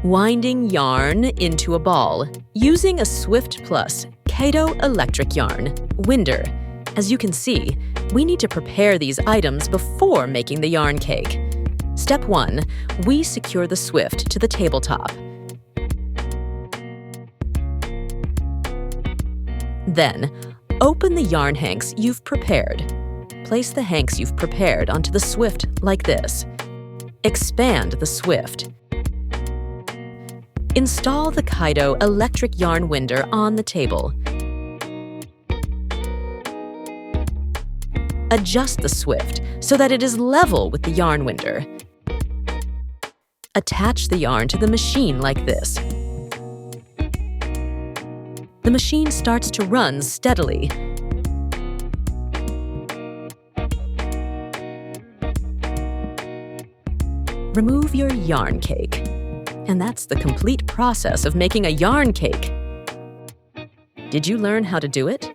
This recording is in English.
Winding yarn into a ball using a Swift Plus Kato electric yarn winder. As you can see, we need to prepare these items before making the yarn cake. Step 1. We secure the Swift to the tabletop. Then, open the yarn hanks you've prepared. Place the hanks you've prepared onto the Swift like this. Expand the Swift. Install the Kato electric yarn winder on the table. Adjust the Swift so that it is level with the yarn winder. Attach the yarn to the machine like this. The machine starts to run steadily. Remove your yarn cake. And that's the complete process of making a yarn cake. Did you learn how to do it?